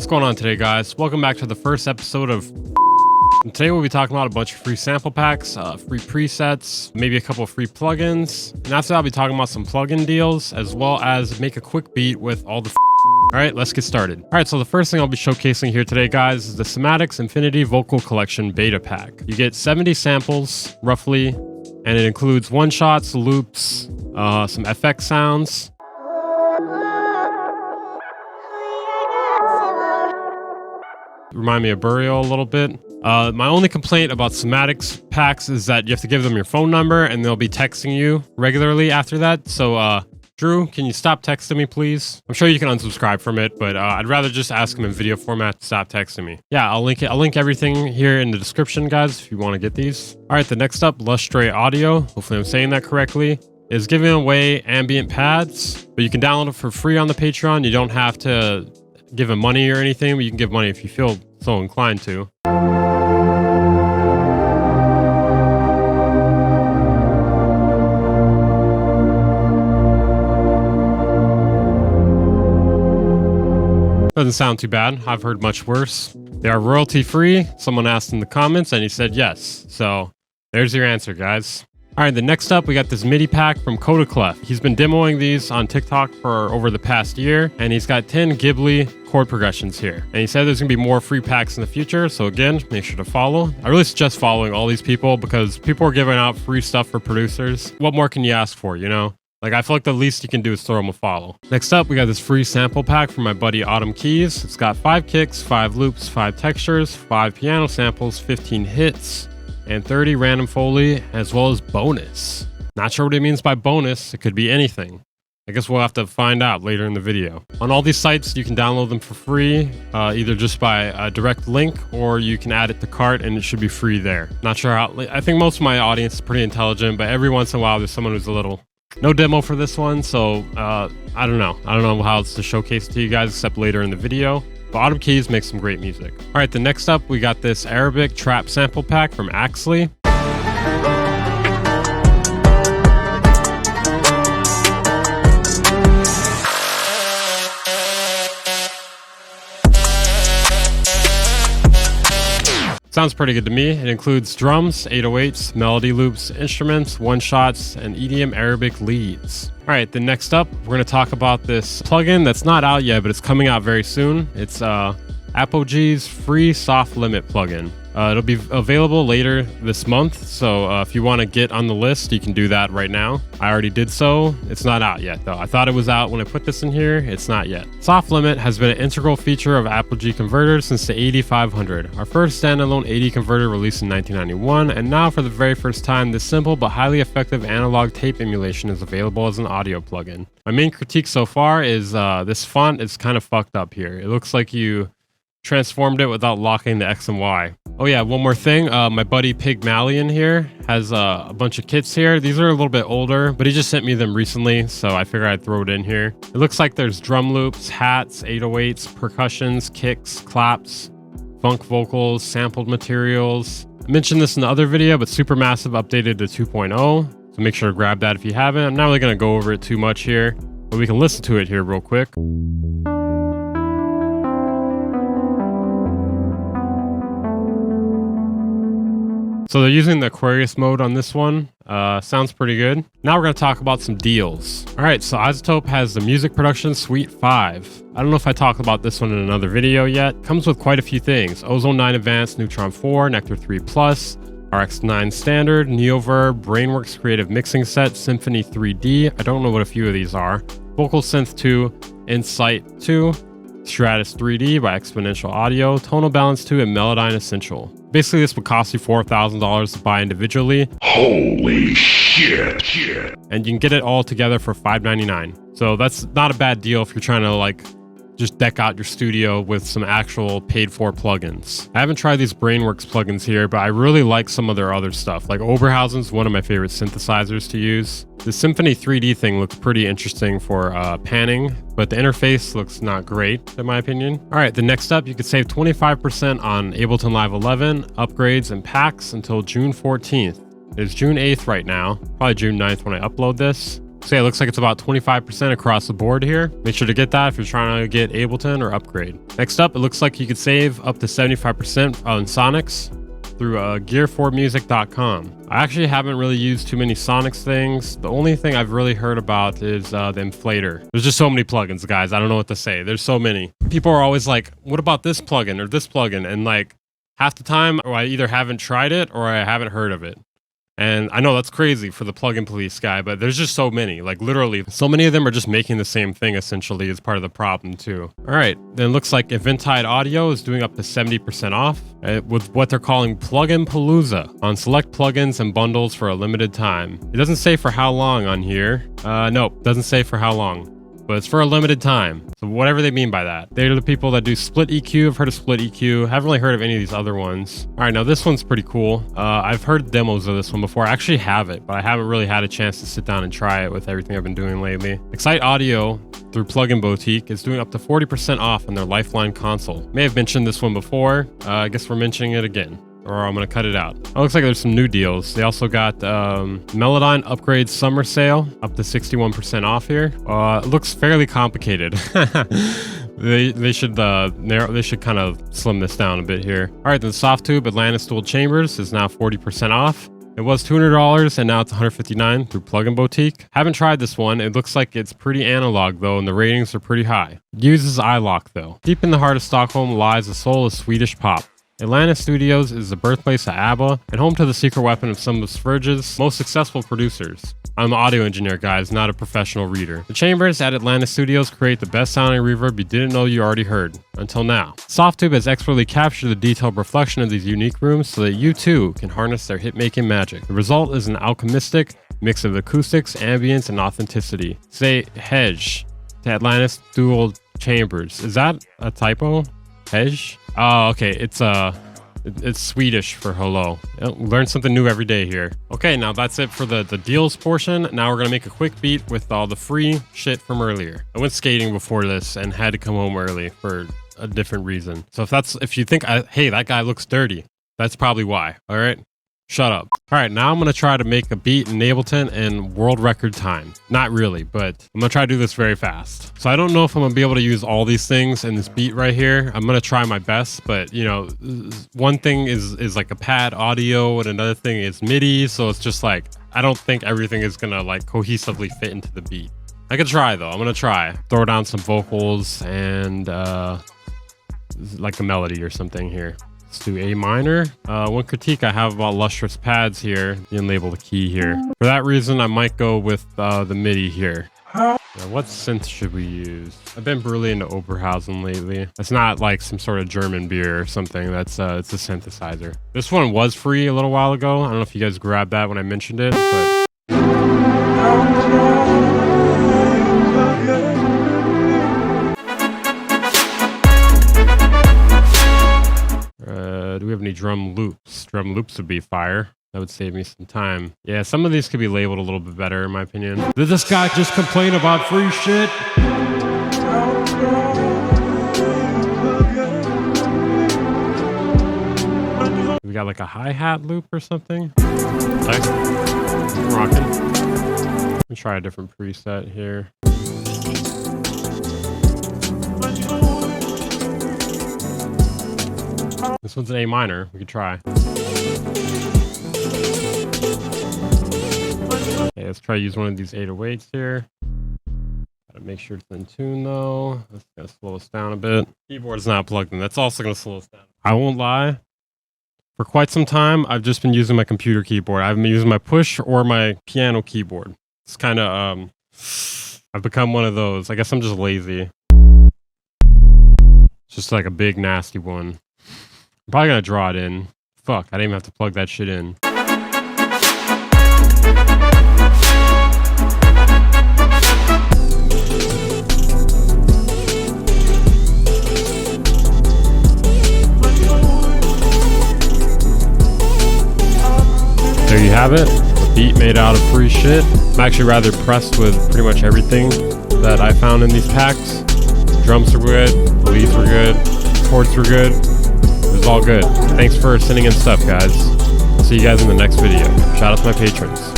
What's going on today, guys? Welcome back to the first episode of today we'll be talking about a bunch of free sample packs, free presets, maybe a couple of free plugins, and after that I'll be talking about some plugin deals as well as make a quick beat with all the Alright, let's get started. Alright, so the first thing I'll be showcasing here today, guys, is the Cymatics Infinity Vocal Collection Beta Pack. You get 70 samples, roughly, and it includes one-shots, loops, some FX sounds. Remind me of Burial a little bit. My only complaint about Cymatics packs is that you have to give them your phone number and they'll be texting you regularly after that. So, Drew, can you stop texting me, please? I'm sure you can unsubscribe from it, but I'd rather just ask him in video format to stop texting me. Yeah, I'll link everything here in the description, guys, if you want to get these. All right, the next up, Lustre Audio, hopefully I'm saying that correctly, is giving away ambient pads, but you can download it for free on the Patreon. You don't have to give him money or anything, but you can give money if you feel so inclined to. Doesn't sound too bad. I've heard much worse. They are royalty free. Someone asked in the comments and he said yes. So there's your answer, guys. All right, the next up, we got this MIDI pack from Clef. He's been demoing these on TikTok for over the past year, and he's got 10 Ghibli chord progressions here. And he said there's gonna be more free packs in the future, so again, make sure to follow. I really suggest following all these people because people are giving out free stuff for producers. What more can you ask for, you know? Like, I feel like the least you can do is throw them a follow. Next up, we got this free sample pack from my buddy Autumn Keys. It's got 5 kicks, 5 loops, 5 textures, 5 piano samples, 15 hits, and 30 random Foley, as well as bonus. Not sure what he means by bonus. It could be anything. I guess we'll have to find out later in the video. On all these sites, you can download them for free, either just by a direct link, or you can add it to cart and it should be free there. Not sure how, I think most of my audience is pretty intelligent, but every once in a while there's someone who's a little... No demo for this one, so I don't know. I don't know how it's to showcase to you guys except later in the video. But Autumn Keys makes some great music. All right, the next up, we got this Arabic trap sample pack from Axley. Sounds pretty good to me. It includes drums, 808s, melody loops, instruments, one-shots, and EDM Arabic leads. All right, then next up, we're going to talk about this plugin that's not out yet, but it's coming out very soon. It's Apogee's free soft limit plugin. It'll be available later this month, so if you want to get on the list, you can do that right now. I already did so. It's not out yet, though. I thought it was out when I put this in here. It's not yet. Soft limit has been an integral feature of Apogee converters since the 8500. Our first standalone 80 converter released in 1991, and now for the very first time, this simple but highly effective analog tape emulation is available as an audio plugin. My main critique so far is this font is kind of fucked up here. It looks like you transformed it without locking the X and Y. Oh yeah, one more thing. My buddy Pygmalion here has a bunch of kits here. These are a little bit older, but he just sent me them recently, so I figured I'd throw it in here. It looks like there's drum loops, hats, 808s, percussions, kicks, claps, funk vocals, sampled materials. I mentioned this in the other video, but Supermassive updated to 2.0, so make sure to grab that if you haven't. I'm not really going to go over it too much here, but we can listen to it here real quick. So they're using the Aquarius mode on this one. Sounds pretty good. Now we're going to talk about some deals. All right, so iZotope has the Music Production Suite 5. I don't know if I talked about this one in another video yet. Comes with quite a few things. Ozone 9 Advanced, Neutron 4, Nectar 3 Plus, RX9 Standard, Neoverb, Brainworks Creative Mixing Set, Symphony 3D. I don't know what a few of these are. Vocal Synth 2, Insight 2, Stratus 3D by Exponential Audio, Tonal Balance 2, and Melodyne Essential. Basically, this would cost you $4,000 to buy individually. Holy shit. And you can get it all together for $599. So that's not a bad deal if you're trying to like just deck out your studio with some actual paid-for plugins. I haven't tried these Brainworks plugins here, but I really like some of their other stuff. Like Oberhausen's one of my favorite synthesizers to use. The Symphony 3D thing looks pretty interesting for panning, but the interface looks not great, in my opinion. All right, the next up, you could save 25% on Ableton Live 11, upgrades, and packs until June 14th. It's June 8th right now, probably June 9th when I upload this. So yeah, it looks like it's about 25% across the board here. Make sure to get that if you're trying to get Ableton or upgrade. Next up, it looks like you could save up to 75% on Sonics through gear4music.com. I actually haven't really used too many Sonics things. The only thing I've really heard about is the inflator. There's just so many plugins, guys. I don't know what to say. There's so many. People are always like, what about this plugin or this plugin? And like half the time, I either haven't tried it or I haven't heard of it. And I know that's crazy for the plugin police guy, but there's just so many. Like literally, so many of them are just making the same thing essentially is part of the problem too. All right, then it looks like Eventide Audio is doing up to 70% off with what they're calling Plugin Palooza on select plugins and bundles for a limited time. It doesn't say for how long on here. Nope, doesn't say for how long. But it's for a limited time. So whatever they mean by that. They're the people that do Split EQ. I've heard of Split EQ. Haven't really heard of any of these other ones. All right, now this one's pretty cool. I've heard demos of this one before. I actually have it, but I haven't really had a chance to sit down and try it with everything I've been doing lately. Excite Audio through Plugin Boutique is doing up to 40% off on their Lifeline console. May have mentioned this one before. I guess we're mentioning it again. Or I'm going to cut it out. It looks like there's some new deals. They also got Melodyne Upgrade Summer Sale up to 61% off here. It looks fairly complicated. They should kind of slim this down a bit here. All right, then Softtube Atlantis Dual Chambers is now 40% off. It was $200 and now it's $159 through Plugin Boutique. Haven't tried this one. It looks like it's pretty analog though, and the ratings are pretty high. It uses iLok though. Deep in the heart of Stockholm lies the soul of Swedish pop. Atlantis Studios is the birthplace of ABBA and home to the secret weapon of some of Sverig's most successful producers. I'm an audio engineer, guys, not a professional reader. The chambers at Atlantis Studios create the best sounding reverb you didn't know you already heard, until now. Softtube has expertly captured the detailed reflection of these unique rooms so that you too can harness their hit-making magic. The result is an alchemistic mix of acoustics, ambience, and authenticity. Say hedge to Atlantis Dual Chambers. Is that a typo? Hedge? Oh, okay. It's Swedish for hello. Learn something new every day here. Okay, now that's it for the deals portion. Now we're gonna make a quick beat with all the free shit from earlier. I went skating before this and had to come home early for a different reason. So if you think, hey, that guy looks dirty, that's probably why. All right. Shut up. All right, now I'm going to try to make a beat in Ableton in world record time. Not really, but I'm going to try to do this very fast. So I don't know if I'm going to be able to use all these things in this beat right here. I'm going to try my best, but you know, one thing is like a pad audio and another thing is MIDI. So it's just like, I don't think everything is going to like cohesively fit into the beat. I could try though. I'm going to try. Throw down some vocals and like a melody or something here. Let's do A minor. One critique I have about lustrous pads here, you can label the key here. For that reason, I might go with the MIDI here. Now, what synth should we use? I've been really into Oberhausen lately. It's not like some sort of German beer or something. It's a synthesizer. This one was free a little while ago. I don't know if you guys grabbed that when I mentioned it, but... do we have any drum loops? Drum loops would be fire. That would save me some time. Yeah, some of these could be labeled a little bit better in my opinion. Did this guy just complain about free shit? We got like a hi-hat loop or something. Okay. I'm rocking. Let me try a different preset here. This one's an A minor. We could try. Okay, let's try to use one of these 808s here. Gotta make sure it's in tune though. That's gonna slow us down a bit. Keyboard is not plugged in. That's also gonna slow us down. I won't lie. For quite some time, I've just been using my computer keyboard. I've been using my push or my piano keyboard. It's kind of I've become one of those. I guess I'm just lazy. It's just like a big nasty one. I'm probably gonna draw it in. Fuck, I didn't even have to plug that shit in. There you have it. A beat made out of free shit. I'm actually rather impressed with pretty much everything that I found in these packs. Drums were good, the leads were good, chords were good. It was all good. Thanks for sending in stuff, guys. I'll see you guys in the next video. Shout out to my patrons.